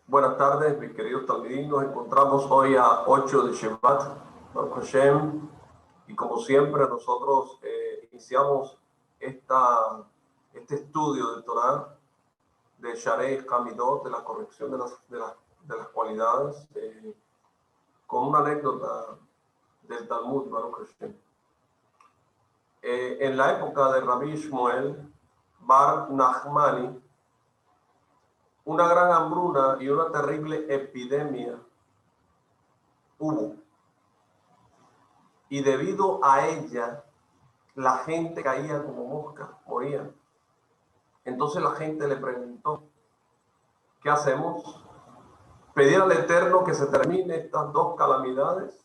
Buenas tardes, mis queridos talmidim. Nos encontramos hoy a 8 de Shevat, Baruch Hashem, y como siempre nosotros iniciamos este estudio de Torah, de Sharei Hamidot, de la corrección de las cualidades, con una anécdota del Talmud, Baruch Hashem. En la época de Rabbi Shmuel Bar Nachmani, una gran hambruna y una terrible epidemia hubo. Y debido a ella, la gente caía como mosca, moría. Entonces la gente le preguntó, ¿qué hacemos? ¿Pedir al Eterno que se termine estas dos calamidades?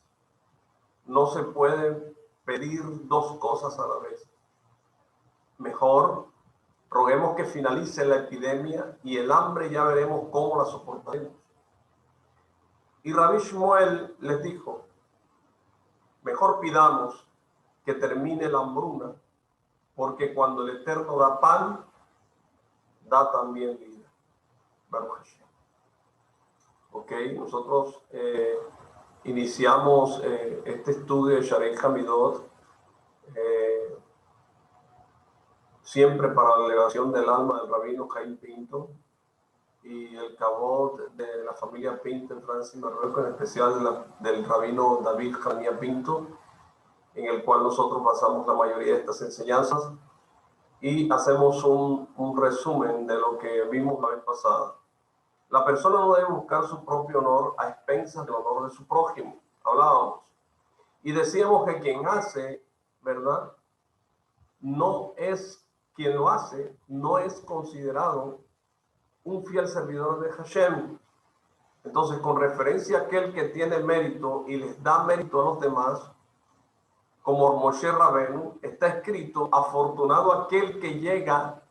No se puede pedir dos cosas a la vez. Mejor roguemos que finalice la epidemia y el hambre ya veremos cómo la soportaremos. Y Rabbi Shmuel les dijo, mejor pidamos que termine la hambruna, porque cuando el Eterno da pan, da también vida. Baruch Hashem. Ok, nosotros iniciamos este estudio de Sharei Hamidot, siempre para la elevación del alma del rabino Jaime Pinto y el cabot de la familia Pinto en Francia y Marruecos, en especial del rabino David Jania Pinto, en el cual nosotros basamos la mayoría de estas enseñanzas y hacemos un resumen de lo que vimos la vez pasada. La persona no debe buscar su propio honor a expensas del honor de su prójimo. Hablábamos. Y decíamos que quien hace, ¿verdad? Quien lo hace, no es considerado un fiel servidor de Hashem. Entonces, con referencia a aquel que tiene mérito y les da mérito a los demás, como Moshe Rabenu, está escrito, afortunado aquel que llega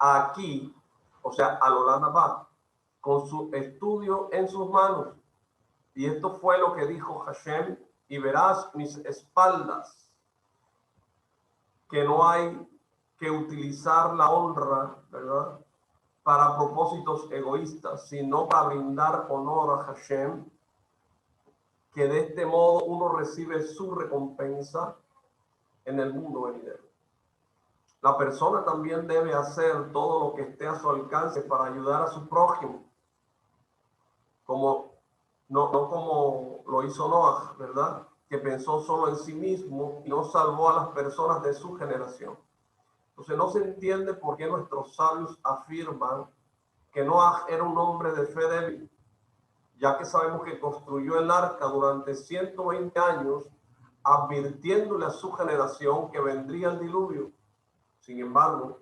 aquí, o sea, al Olam Haba, con su estudio en sus manos. Y esto fue lo que dijo Hashem, y verás mis espaldas, que no hay que utilizar la honra, ¿verdad?, para propósitos egoístas, sino para brindar honor a Hashem, que de este modo uno recibe su recompensa en el mundo venidero. La persona también debe hacer todo lo que esté a su alcance para ayudar a su prójimo, no como lo hizo Noah, ¿verdad?, que pensó solo en sí mismo y no salvó a las personas de su generación. Entonces no se entiende por qué nuestros sabios afirman que Noah era un hombre de fe débil, ya que sabemos que construyó el arca durante 120 años, advirtiéndole a su generación que vendría el diluvio. Sin embargo,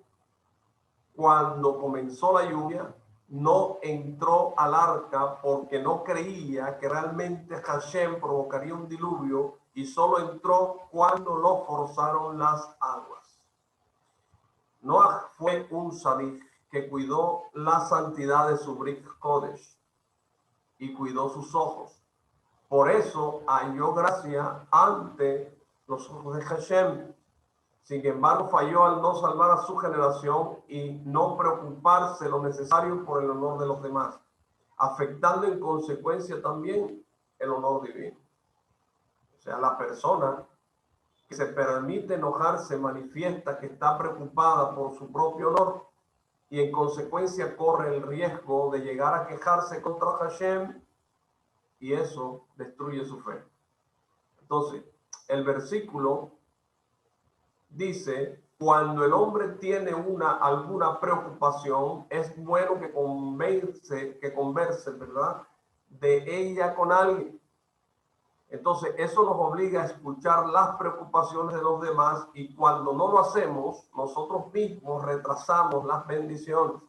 cuando comenzó la lluvia, no entró al arca porque no creía que realmente Hashem provocaría un diluvio, y solo entró cuando lo forzaron las aguas. Noah fue un sadik que cuidó la santidad de su Brit Kodesh y cuidó sus ojos. Por eso halló gracia ante los ojos de Hashem. Sin embargo, falló al no salvar a su generación y no preocuparse lo necesario por el honor de los demás, afectando en consecuencia también el honor divino. O sea, la persona que se permite enojarse manifiesta que está preocupada por su propio honor y en consecuencia corre el riesgo de llegar a quejarse contra Hashem, y eso destruye su fe. Entonces, el versículo dice, cuando el hombre tiene alguna preocupación, es bueno que converse, ¿verdad?, de ella con alguien. Entonces, eso nos obliga a escuchar las preocupaciones de los demás, y cuando no lo hacemos, nosotros mismos retrasamos las bendiciones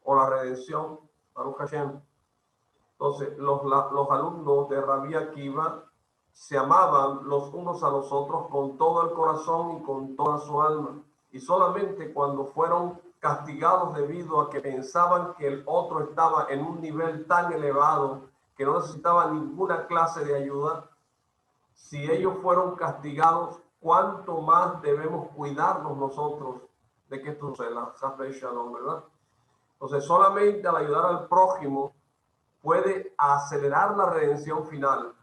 o la redención. Baruch Hashem. Entonces, los alumnos de Rabbi Akiva se amaban los unos a los otros con todo el corazón y con toda su alma. Y solamente cuando fueron castigados debido a que pensaban que el otro estaba en un nivel tan elevado que no necesitaba ninguna clase de ayuda, si ellos fueron castigados, ¿cuánto más debemos cuidarnos nosotros de que esto suceda? ¿Verdad? Entonces, solamente al ayudar al prójimo puede acelerar la redención final.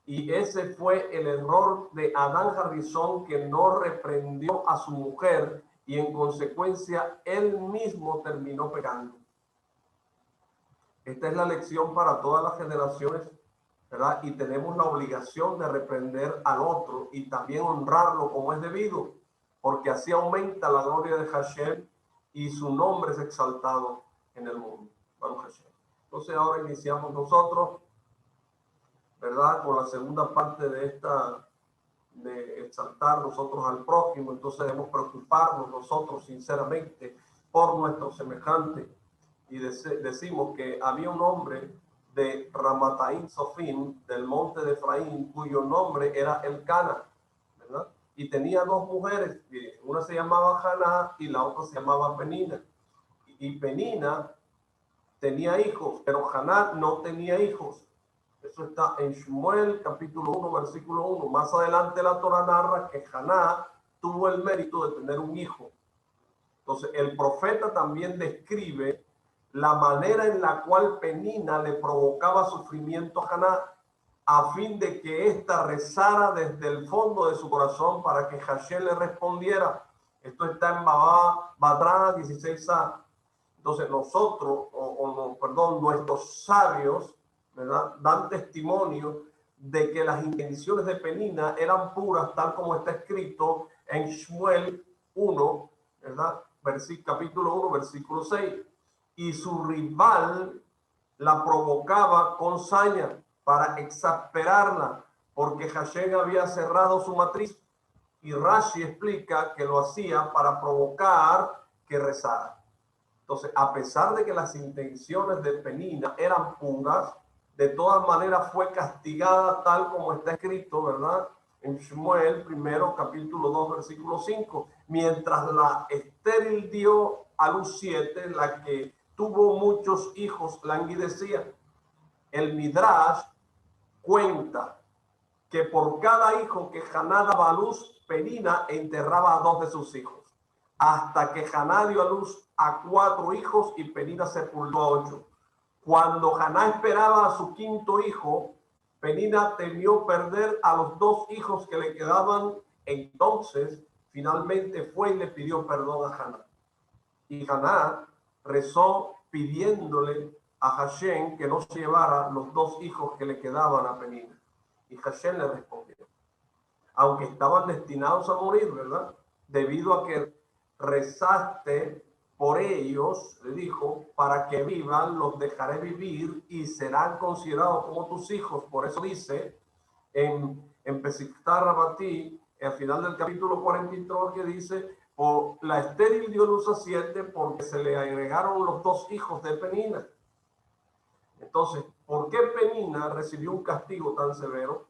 Y ese fue el error de Adán Harrison, que no reprendió a su mujer y en consecuencia él mismo terminó pecando. Esta es la lección para todas las generaciones, ¿verdad? Y tenemos la obligación de reprender al otro y también honrarlo como es debido, porque así aumenta la gloria de Hashem y su nombre es exaltado en el mundo. Vamos, Hashem. Entonces ahora iniciamos nosotros, ¿verdad? Con la segunda parte de esta, de exaltar nosotros al prójimo. Entonces debemos preocuparnos nosotros sinceramente por nuestro semejante. Y decimos que había un hombre de Ramataim Sofim, del monte de Efraín, cuyo nombre era Elcana, ¿verdad? Y tenía dos mujeres, una se llamaba Haná y la otra se llamaba Penina. Y Penina tenía hijos, pero Haná no tenía hijos. Eso está en Shmuel capítulo 1, versículo 1. Más adelante la Torah narra que Haná tuvo el mérito de tener un hijo. Entonces el profeta también describe la manera en la cual Penina le provocaba sufrimiento a Haná a fin de que ésta rezara desde el fondo de su corazón para que Hashem le respondiera. Esto está en Badrán 16a. Entonces nosotros, nuestros sabios, ¿verdad?, dan testimonio de que las intenciones de Penina eran puras, tal como está escrito en Shmuel 1, ¿verdad? Capítulo 1, versículo 6. Y su rival la provocaba con saña para exasperarla, porque Hashem había cerrado su matriz. Y Rashi explica que lo hacía para provocar que rezara. Entonces, a pesar de que las intenciones de Penina eran puras, de todas maneras fue castigada tal como está escrito, ¿verdad? En Shmuel, primero, capítulo 2, versículo 5. Mientras la estéril dio a luz 7, la que tuvo muchos hijos languidecía. El Midrash cuenta que por cada hijo que Haná daba a luz, Penina enterraba a dos de sus hijos, hasta que Haná dio a luz a 4 hijos y Penina sepultó a 8. Cuando Haná esperaba a su quinto hijo, Penina temió perder a los 2 hijos que le quedaban. Entonces finalmente fue y le pidió perdón a Haná. Y Haná rezó pidiéndole a Hashem que no se llevara los 2 hijos que le quedaban a Penina. Y Hashem le respondió, aunque estaban destinados a morir, ¿verdad? Debido a que rezaste por ellos, le dijo, para que vivan, los dejaré vivir y serán considerados como tus hijos. Por eso dice en Pesictar Rabatí, al final del capítulo 43, que dice, o la estéril dio luz a 7 porque se le agregaron los 2 hijos de Penina. Entonces, ¿por qué Penina recibió un castigo tan severo?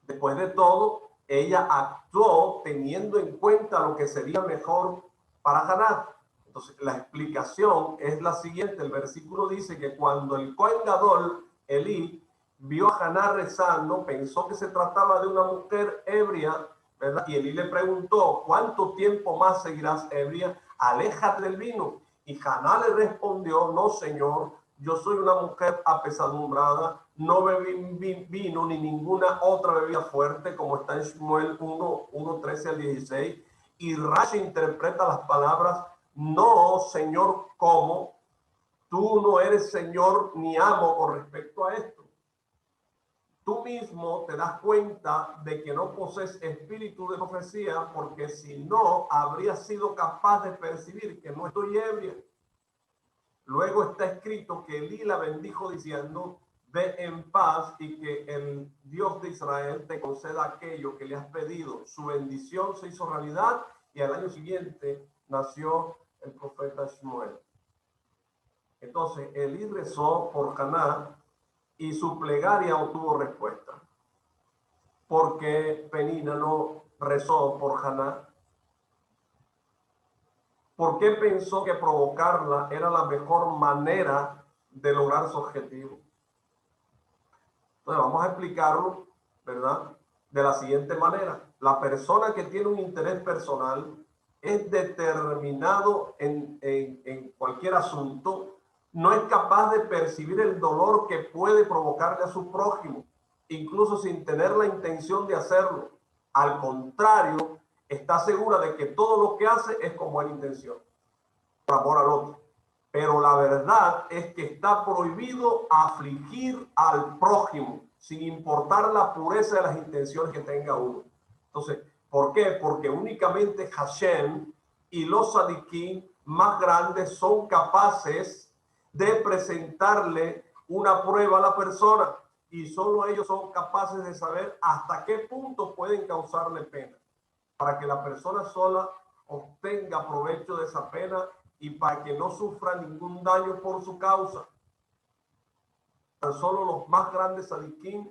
Después de todo, ella actuó teniendo en cuenta lo que sería mejor para Haná. Entonces, la explicación es la siguiente. El versículo dice que cuando el Cohen Gadol, Elí, vio a Haná rezando, pensó que se trataba de una mujer ebria, ¿verdad? Y Elí le preguntó, ¿cuánto tiempo más seguirás ebria? Aléjate del vino. Y Haná le respondió, no, Señor, yo soy una mujer apesadumbrada, no bebí vino ni ninguna otra bebida fuerte, como está en Shmuel 1, 13 al 16. Y Rashi interpreta las palabras, no, Señor, ¿cómo? Tú no eres Señor ni amo con respecto a esto. Tú mismo te das cuenta de que no posees espíritu de profecía, porque si no, habrías sido capaz de percibir que no estoy ebria. Luego está escrito que Elí la bendijo diciendo, ve en paz y que el Dios de Israel te conceda aquello que le has pedido. Su bendición se hizo realidad y al año siguiente nació el profeta Shmuel. Entonces Elí rezó por Haná y su plegaria obtuvo respuesta. Porque Penina no rezó por Haná. ¿Por qué pensó que provocarla era la mejor manera de lograr su objetivo? Entonces vamos a explicarlo, ¿verdad? De la siguiente manera. La persona que tiene un interés personal es determinado en cualquier asunto, no es capaz de percibir el dolor que puede provocarle a su prójimo, incluso sin tener la intención de hacerlo. Al contrario, está segura de que todo lo que hace es con buena intención, por amor al otro. Pero la verdad es que está prohibido afligir al prójimo, sin importar la pureza de las intenciones que tenga uno. Entonces, ¿por qué? Porque únicamente Hashem y los tzadikim más grandes son capaces de presentarle una prueba a la persona, y solo ellos son capaces de saber hasta qué punto pueden causarle pena, para que la persona sola obtenga provecho de esa pena y para que no sufra ningún daño por su causa. Tan solo los más grandes tzadikim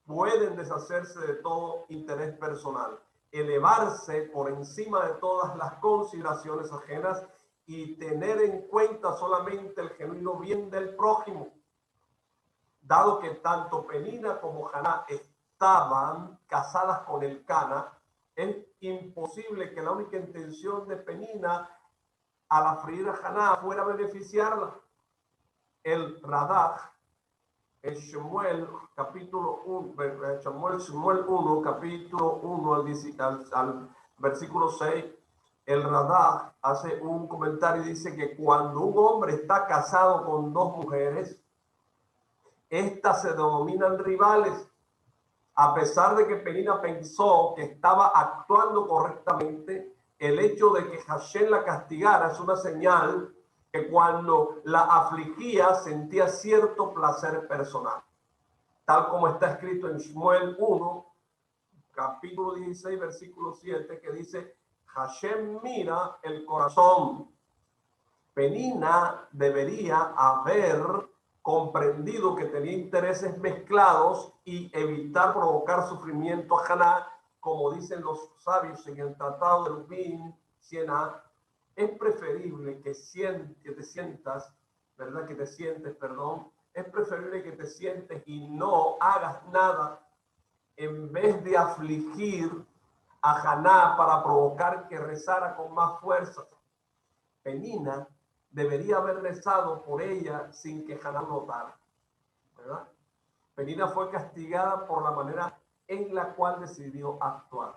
pueden deshacerse de todo interés personal, elevarse por encima de todas las consideraciones ajenas y tener en cuenta solamente el genuino bien del prójimo. Dado que tanto Penina como Haná estaban casadas con el Cana, es imposible que la única intención de Penina al afligir a Haná fuera beneficiarla. El Radak, en Shemuel capítulo 1, Shemuel 1, capítulo 1 al versículo 6, el Radak hace un comentario y dice que cuando un hombre está casado con dos mujeres, estas se denominan rivales, a pesar de que Penina pensó que estaba actuando correctamente. El hecho de que Hashem la castigara es una señal que cuando la afligía sentía cierto placer personal, tal como está escrito en Shmuel 1, capítulo 16, versículo 7, que dice: Hashem mira el corazón. Penina debería haber comprendido que tenía intereses mezclados y evitar provocar sufrimiento a Haná, como dicen los sabios en el Tratado de Lubin 100a. Es preferible que te sientes, es preferible que te sientes y no hagas nada en vez de afligir a Haná para provocar que rezara con más fuerza. Penina debería haber rezado por ella sin que Haná notara, ¿verdad? Penina fue castigada por la manera en la cual decidió actuar.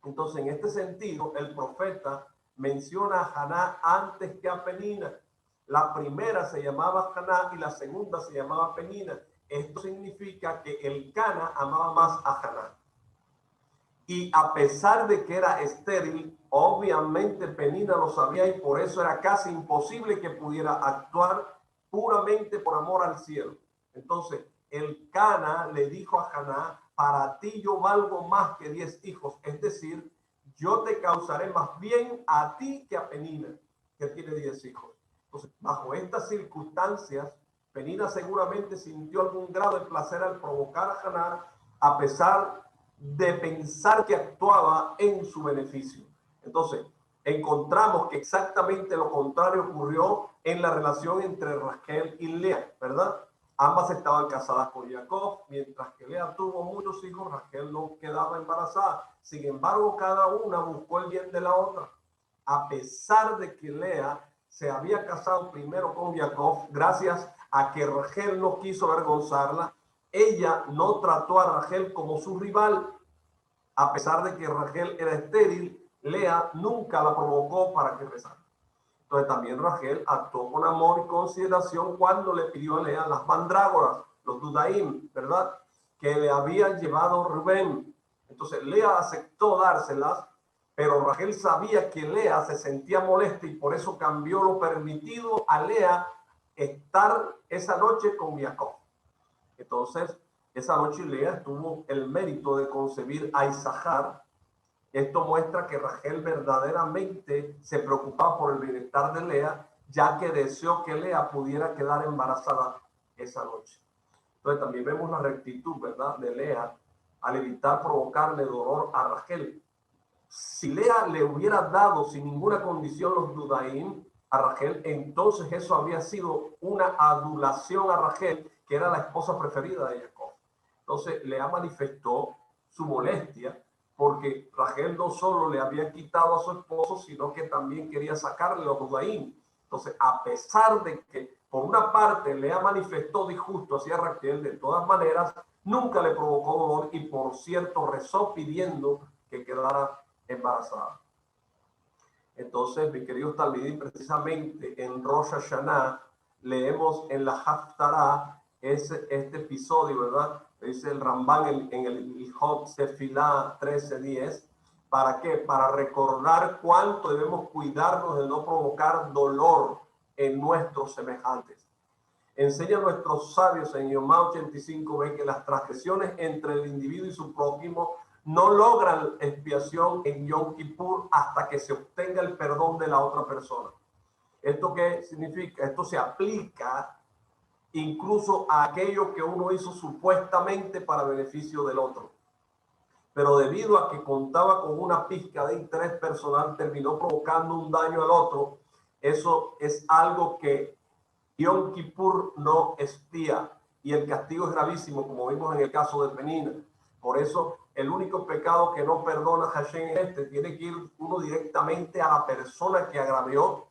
Entonces, en este sentido, el profeta menciona a Haná antes que a Penina. La primera se llamaba Haná y la segunda se llamaba Penina. Esto significa que el Cana amaba más a Haná. Y a pesar de que era estéril, obviamente Penina lo sabía y por eso era casi imposible que pudiera actuar puramente por amor al cielo. Entonces, el Cana le dijo a Haná: para ti yo valgo más que 10 hijos, es decir, yo te causaré más bien a ti que a Penina, que tiene 10 hijos. Entonces, bajo estas circunstancias, Penina seguramente sintió algún grado de placer al provocar a Haná, a pesar de pensar que actuaba en su beneficio. Entonces, encontramos que exactamente lo contrario ocurrió en la relación entre Raquel y Lea, ¿verdad? Ambas estaban casadas con Jacob, mientras que Lea tuvo muchos hijos, Raquel no quedaba embarazada. Sin embargo, cada una buscó el bien de la otra. A pesar de que Lea se había casado primero con Jacob, gracias a que Raquel no quiso avergonzarla, ella no trató a Raquel como su rival. A pesar de que Raquel era estéril, Lea nunca la provocó para que rezara. Entonces también Raquel actuó con amor y consideración cuando le pidió a Lea las mandrágoras, los dudaim, ¿verdad?, que le había llevado Rubén. Entonces Lea aceptó dárselas, pero Raquel sabía que Lea se sentía molesta y por eso cambió lo permitido a Lea estar esa noche con Jacob. Entonces, esa noche Lea tuvo el mérito de concebir a Isahar. Esto muestra que Raquel verdaderamente se preocupaba por el bienestar de Lea, ya que deseó que Lea pudiera quedar embarazada esa noche. Entonces también vemos la rectitud, ¿verdad?, de Lea al evitar provocarle dolor a Raquel. Si Lea le hubiera dado sin ninguna condición los dudaim a Raquel, entonces eso había sido una adulación a Raquel, que era la esposa preferida de Jacob. Entonces Lea manifestó su molestia porque Rachel no solo le había quitado a su esposo, sino que también quería sacarle a Judahim. Entonces, a pesar de que por una parte Lea manifestó disgusto hacia Raquel, de todas maneras, nunca le provocó dolor y, por cierto, rezó pidiendo que quedara embarazada. Entonces, mi querido Talmidim, precisamente en Rosh Hashanah leemos en la Haftarah este episodio, ¿verdad? Dice el Rambán en el Ilhot Tefilá 13:10. ¿Para qué? Para recordar cuánto debemos cuidarnos de no provocar dolor en nuestros semejantes. Enseña a nuestros sabios en Yomá 85, ven que las transgresiones entre el individuo y su prójimo no logran expiación en Yom Kippur hasta que se obtenga el perdón de la otra persona. ¿Esto qué significa? Esto se aplica incluso a aquello que uno hizo supuestamente para beneficio del otro. Pero debido a que contaba con una pizca de interés personal, terminó provocando un daño al otro. Eso es algo que Yom Kippur no expía y el castigo es gravísimo, como vimos en el caso de Penina. Por eso, el único pecado que no perdona Hashem es tiene que ir uno directamente a la persona que agravió,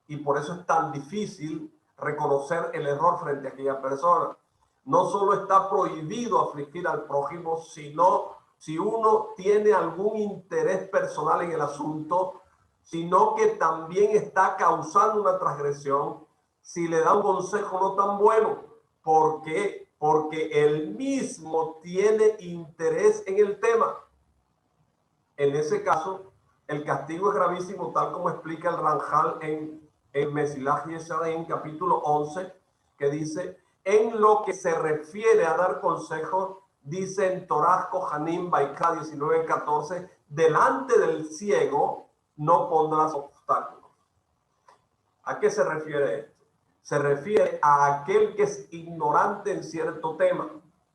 y por eso es tan difícil reconocer el error frente a aquella persona. No solo está prohibido afligir al prójimo, sino si uno tiene algún interés personal en el asunto, sino que también está causando una transgresión si le da un consejo no tan bueno. ¿Por qué? Porque él mismo tiene interés en el tema. En ese caso, el castigo es gravísimo, tal como explica el Ranjal en Mesilaj Yesharim, capítulo 11, que dice, en lo que se refiere a dar consejos, dice en Torah Kohanim, Baikra 19:14, delante del ciego no pondrás obstáculos. ¿A qué se refiere esto? Se refiere a aquel que es ignorante en cierto tema,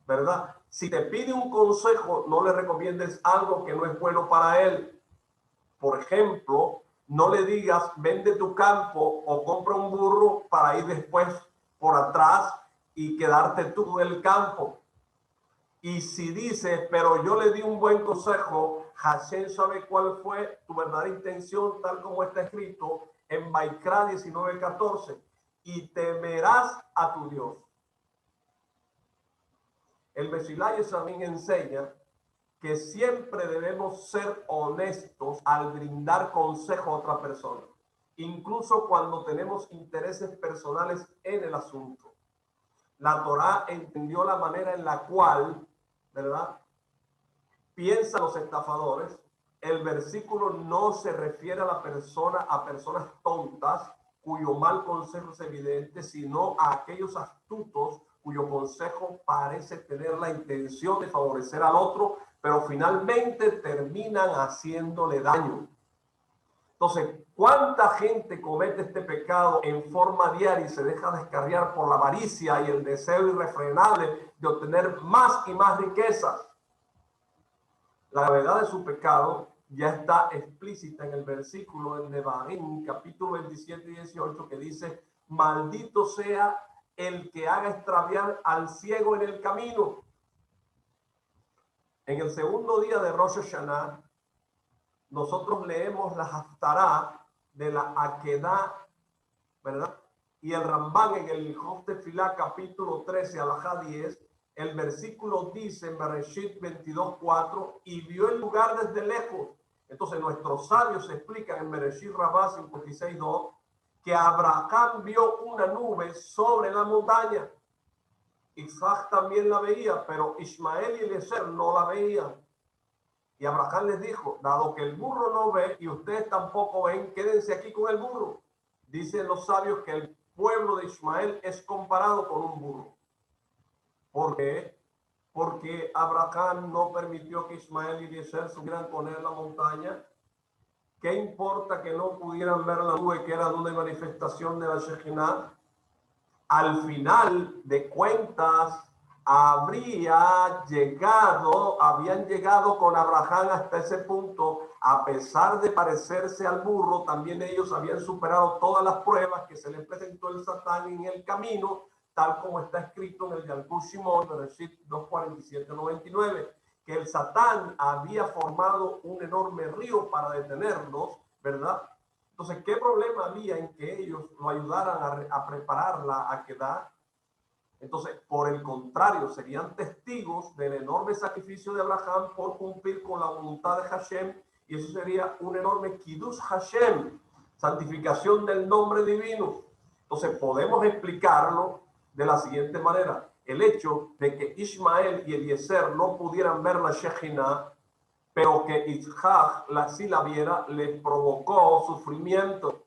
¿verdad? Si te pide un consejo, no le recomiendes algo que no es bueno para él. Por ejemplo, no le digas, vende tu campo o compra un burro para ir después por atrás y quedarte tú en el campo. Y si dices, pero yo le di un buen consejo, Hashem sabe cuál fue tu verdadera intención, tal como está escrito en Baikra 19:14, y temerás a tu Dios. El Mesilaj también enseña que siempre debemos ser honestos al brindar consejo a otra persona, incluso cuando tenemos intereses personales en el asunto. La Torá entendió la manera en la cual, ¿verdad?, piensan los estafadores. El versículo no se refiere a personas tontas cuyo mal consejo es evidente, sino a aquellos astutos cuyo consejo parece tener la intención de favorecer al otro, pero finalmente terminan haciéndole daño. Entonces, ¿cuánta gente comete este pecado en forma diaria y se deja descarriar por la avaricia y el deseo irrefrenable de obtener más y más riquezas? La gravedad de su pecado ya está explícita en el versículo en Nebarim, capítulo 27 y 18, que dice, maldito sea el que haga extraviar al ciego en el camino. En el segundo día de Rosh Hashanah, nosotros leemos la Haftarah de la Akedah, ¿verdad? Y el Rambán en el Ilhot Tefilá, capítulo 13, alajá 10, el versículo dice en Bereshit 22:4, y vio el lugar desde lejos. Entonces nuestros sabios explican en Bereshit Rabá 56:2 que Abraham vio una nube sobre la montaña. Isaac también la veía, pero Ismael y Eliezer no la veían. Y Abraham les dijo, dado que el burro no ve y ustedes tampoco ven, quédense aquí con el burro. Dicen los sabios que el pueblo de Ismael es comparado con un burro. ¿Por qué? Porque Abraham no permitió que Ismael y Eliezer subieran con él a la montaña. ¿Qué importa que no pudieran ver la nube, que era una manifestación de la Shekhinah? Al final de cuentas, habían llegado con Abraham hasta ese punto, a pesar de parecerse al burro, también ellos habían superado todas las pruebas que se les presentó el Satán en el camino, tal como está escrito en el Yalkut Shimon, Bereshit 2:47-99. que el Satán había formado un enorme río para detenerlos, ¿verdad? Entonces, ¿qué problema había en que ellos lo ayudaran a preparar la Akedah? Entonces, por el contrario, serían testigos del enorme sacrificio de Abraham por cumplir con la voluntad de Hashem, y eso sería un enorme Kiddush Hashem, santificación del nombre divino. Entonces, podemos explicarlo de la siguiente manera. El hecho de que Ismael y Eliezer no pudieran ver la Shejina, pero que Isaac sí la viera, les provocó sufrimiento.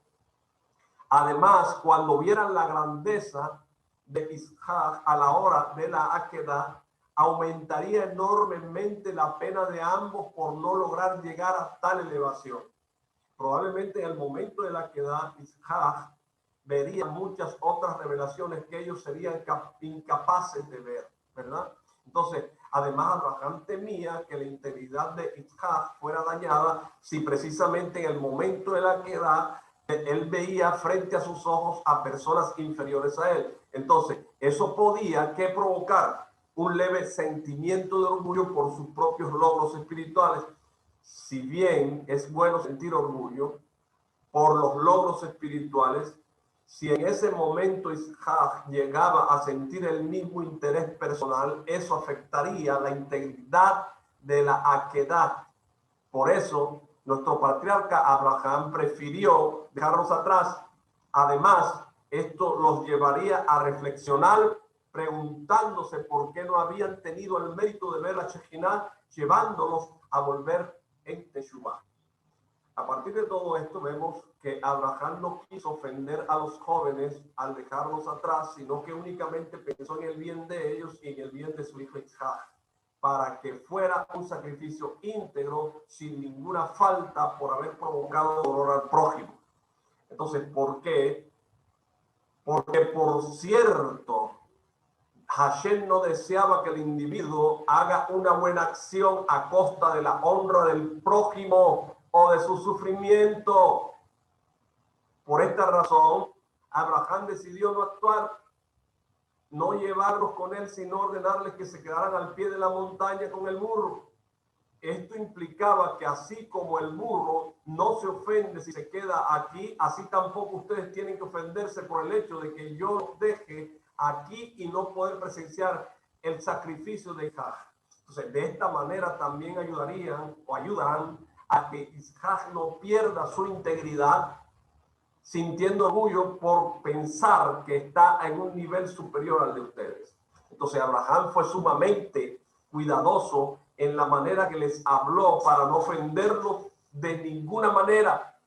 Además, cuando vieran la grandeza de Isaac a la hora de la Akedah, aumentaría enormemente la pena de ambos por no lograr llegar a tal elevación. Probablemente en el momento de la Akedah, Isaac vería muchas otras revelaciones que ellos serían incapaces de ver, ¿verdad? Entonces, además, Abraham temía que la integridad de Isaac fuera dañada si precisamente en el momento de la Akedah él veía frente a sus ojos a personas inferiores a él. Entonces, eso podía que provocar un leve sentimiento de orgullo por sus propios logros espirituales. Si bien es bueno sentir orgullo por los logros espirituales, si en ese momento Isaac llegaba a sentir el mismo interés personal, eso afectaría la integridad de la Akedah. Por eso, nuestro patriarca Abraham prefirió dejarlos atrás. Además, esto los llevaría a reflexionar preguntándose por qué no habían tenido el mérito de ver la Shejinah, llevándolos a volver en Teshuvah. A partir de todo esto vemos que Abraham no quiso ofender a los jóvenes al dejarlos atrás, sino que únicamente pensó en el bien de ellos y en el bien de su hijo Isaac, para que fuera un sacrificio íntegro, sin ninguna falta por haber provocado dolor al prójimo. Entonces, ¿por qué? Porque, por cierto, Hashem no deseaba que el individuo haga una buena acción a costa de la honra del prójimo o de su sufrimiento. Por esta razón, Abraham decidió no actuar, no llevarlos con él, sino ordenarles que se quedaran al pie de la montaña con el burro. Esto implicaba que así como el burro no se ofende si se queda aquí, así tampoco ustedes tienen que ofenderse por el hecho de que yo los deje aquí y no poder presenciar el sacrificio de Isaac. Entonces, de esta manera también ayudarán a que Isaac no pierda su integridad, sintiendo orgullo por pensar que está en un nivel superior al de ustedes. Entonces, Abraham fue sumamente cuidadoso en la manera que les habló para no ofenderlos de ninguna manera.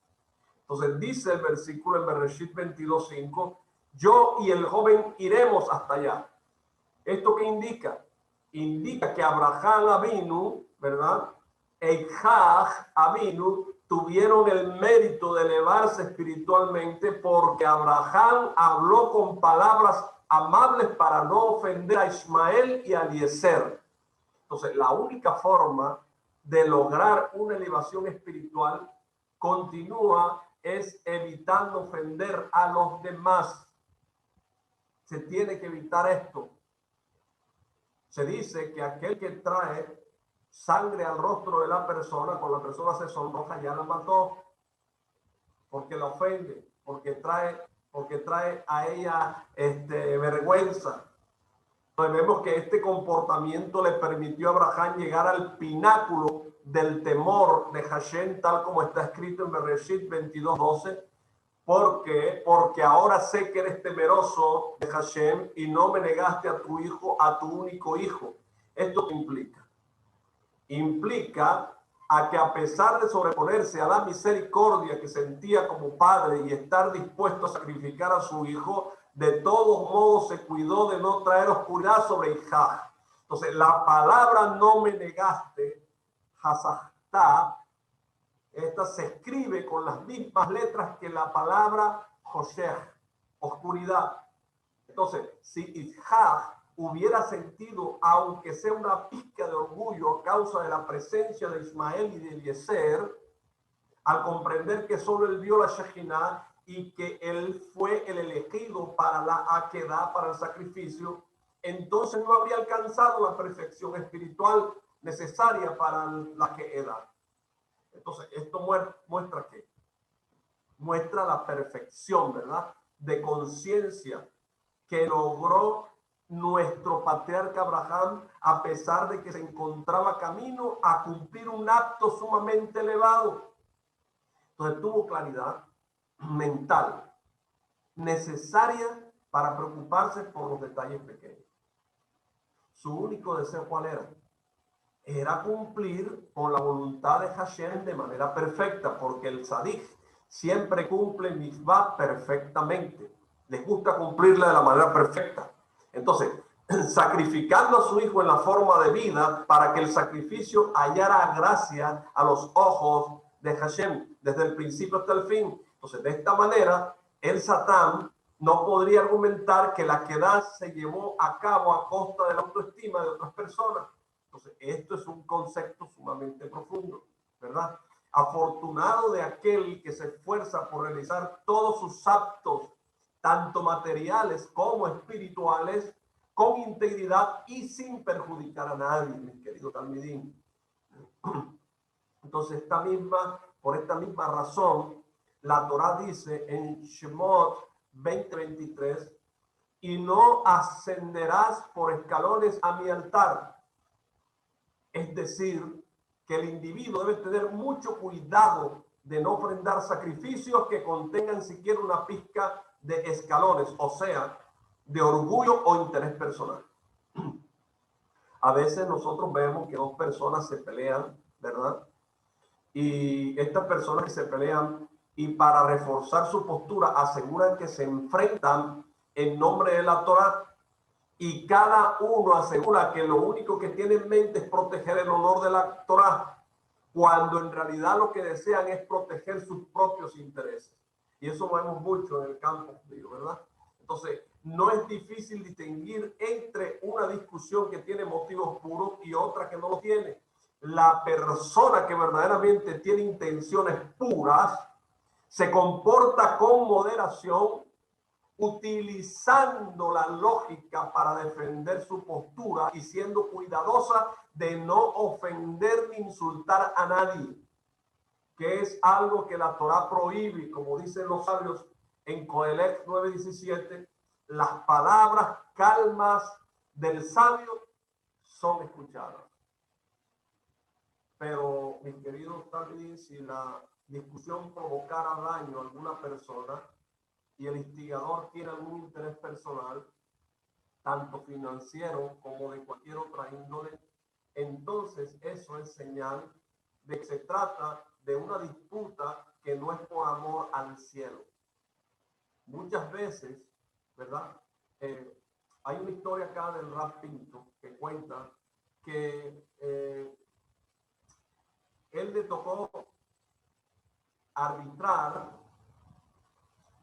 Entonces dice el versículo en Bereshit 22:5, yo y el joven iremos hasta allá. ¿Esto qué indica? Indica que Abraham Avinu, ¿verdad? E Isaac Avinu tuvieron el mérito de elevarse espiritualmente porque Abraham habló con palabras amables para no ofender a Ismael y a Eliezer. Entonces, la única forma de lograr una elevación espiritual continua es evitando ofender a los demás. Se tiene que evitar esto. Se dice que aquel que trae sangre al rostro de la persona, cuando la persona se sonroja, ya la mató, porque la ofende, porque trae a ella vergüenza. Entonces vemos que este comportamiento le permitió a Abraham llegar al pináculo del temor de Hashem, tal como está escrito en Bereshit 22:12. Porque ahora sé que eres temeroso de Hashem y no me negaste a tu hijo, a tu único hijo. ¿Esto qué implica? Implica a que, a pesar de sobreponerse a la misericordia que sentía como padre y estar dispuesto a sacrificar a su hijo, de todos modos se cuidó de no traer oscuridad sobre Isaac. Entonces, la palabra no me negaste, Hazahtá, esta se escribe con las mismas letras que la palabra Hoshech, oscuridad. Entonces, si Isaac hubiera sentido, aunque sea una pizca de orgullo a causa de la presencia de Ismael y de Eliezer, al comprender que solo él vio la Shejinah y que él fue el elegido para la Akedah, para el sacrificio, entonces no habría alcanzado la perfección espiritual, necesaria para la edad. Entonces, esto muestra que muestra la perfección, ¿verdad?, de conciencia que logró nuestro patriarca Abraham, a pesar de que se encontraba camino a cumplir un acto sumamente elevado. Entonces tuvo claridad mental necesaria para preocuparse por los detalles pequeños. Su único deseo, ¿cuál era? Era cumplir con la voluntad de Hashem de manera perfecta, porque el Sadik siempre cumple mitzvah perfectamente. Les gusta cumplirla de la manera perfecta. Entonces, sacrificando a su hijo en la forma de vida para que el sacrificio hallara gracia a los ojos de Hashem desde el principio hasta el fin. Entonces, de esta manera, el Satán no podría argumentar que la quedad se llevó a cabo a costa de la autoestima de otras personas. Entonces, esto es un concepto sumamente profundo, ¿verdad? Afortunado de aquel que se esfuerza por realizar todos sus actos, tanto materiales como espirituales, con integridad y sin perjudicar a nadie, mi querido Talmidín. Entonces, por esta misma razón, la Torá dice en Shemot 20:23, y no ascenderás por escalones a mi altar. Es decir, que el individuo debe tener mucho cuidado de no ofrendar sacrificios que contengan siquiera una pizca de escalones, o sea, de orgullo o interés personal. A veces nosotros vemos que dos personas se pelean, ¿verdad? Y estas personas que se pelean, y para reforzar su postura aseguran que se enfrentan en nombre de la Torá, y cada uno asegura que lo único que tiene en mente es proteger el honor de la Torá, cuando en realidad lo que desean es proteger sus propios intereses. Y eso lo vemos mucho en el campo judío, ¿verdad? Entonces, no es difícil distinguir entre una discusión que tiene motivos puros y otra que no lo tiene. La persona que verdaderamente tiene intenciones puras se comporta con moderación, utilizando la lógica para defender su postura y siendo cuidadosa de no ofender ni insultar a nadie, que es algo que la Torá prohíbe. Como dicen los sabios en Coelec 9:17, las palabras calmas del sabio son escuchadas. Pero, mis queridos también, si la discusión provocara daño a alguna persona y el instigador tiene algún interés personal, tanto financiero como de cualquier otra índole, entonces eso es señal de que se trata de una disputa que no es por amor al cielo. Muchas veces, ¿verdad? Hay una historia acá del Rab Pinto que cuenta que él le tocó arbitrar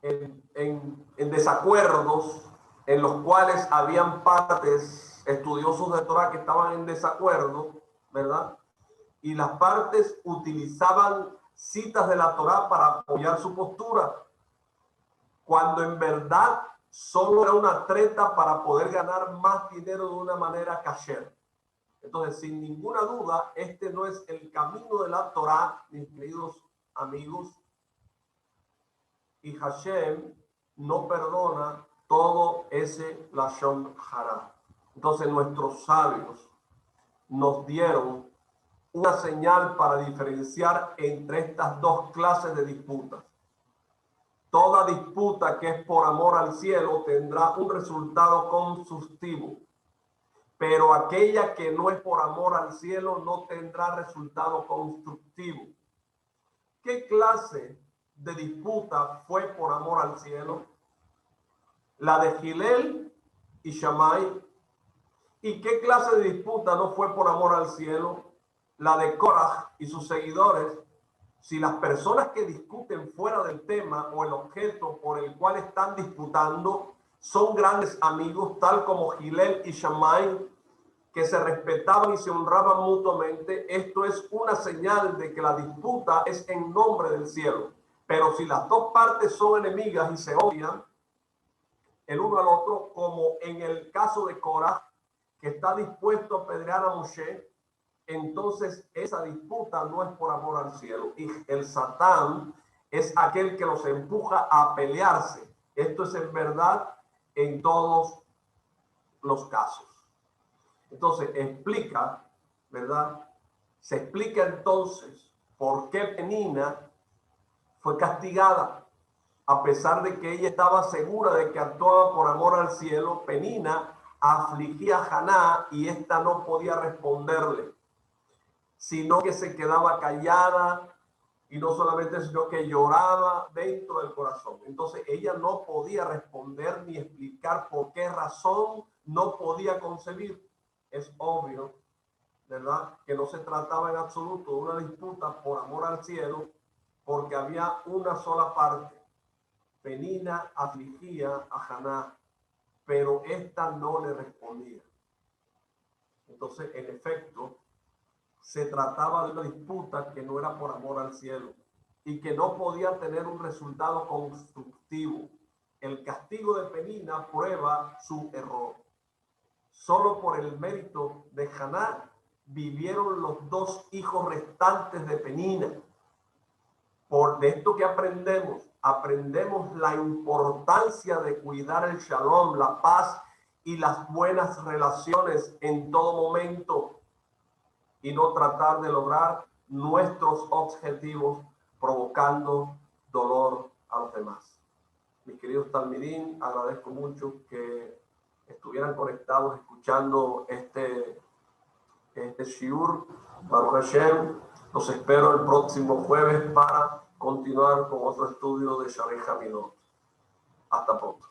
en desacuerdos en los cuales habían partes, estudiosos de Torah que estaban en desacuerdo, ¿verdad? Y las partes utilizaban citas de la Torah para apoyar su postura, cuando en verdad solo era una treta para poder ganar más dinero de una manera kasher. Entonces, sin ninguna duda, este no es el camino de la Torah, mis queridos amigos, y Hashem no perdona todo ese lashon hara. Entonces, nuestros sabios nos dieron una señal para diferenciar entre estas dos clases de disputas. Toda disputa que es por amor al cielo tendrá un resultado constructivo, pero aquella que no es por amor al cielo no tendrá resultado constructivo. ¿Qué clase de disputa fue por amor al cielo? La de Hillel y Shammai. ¿Y qué clase de disputa no fue por amor al cielo? La de Korah y sus seguidores. Si las personas que discuten fuera del tema o el objeto por el cual están disputando son grandes amigos, tal como Hillel y Shammai, que se respetaban y se honraban mutuamente, esto es una señal de que la disputa es en nombre del cielo. Pero si las dos partes son enemigas y se odian el uno al otro, como en el caso de Korah, que está dispuesto a apedrear a Moshe, entonces esa disputa no es por amor al cielo. Y el Satán es aquel que los empuja a pelearse. Esto es en verdad en todos los casos. Entonces explica, ¿verdad? Se explica entonces por qué Penina fue castigada. A pesar de que ella estaba segura de que actuaba por amor al cielo, Penina afligía a Haná y ésta no podía responderle, sino que se quedaba callada, y no solamente sino que lloraba dentro del corazón. Entonces ella no podía responder ni explicar por qué razón no podía concebir. Es obvio, ¿verdad?, que no se trataba en absoluto de una disputa por amor al cielo, porque había una sola parte. Penina afligía a Haná, pero ésta no le respondía. Entonces, en efecto, se trataba de una disputa que no era por amor al cielo y que no podía tener un resultado constructivo. El castigo de Penina prueba su error. Solo por el mérito de Haná vivieron los dos hijos restantes de Penina. Por de esto que aprendemos la importancia de cuidar el shalom, la paz y las buenas relaciones en todo momento, y no tratar de lograr nuestros objetivos provocando dolor a los demás. Mis queridos talmidín, agradezco mucho que estuvieran conectados escuchando este shiur. Baruch Hashem, los espero el próximo jueves para continuar con otro estudio de Sharei Haminot. Hasta pronto.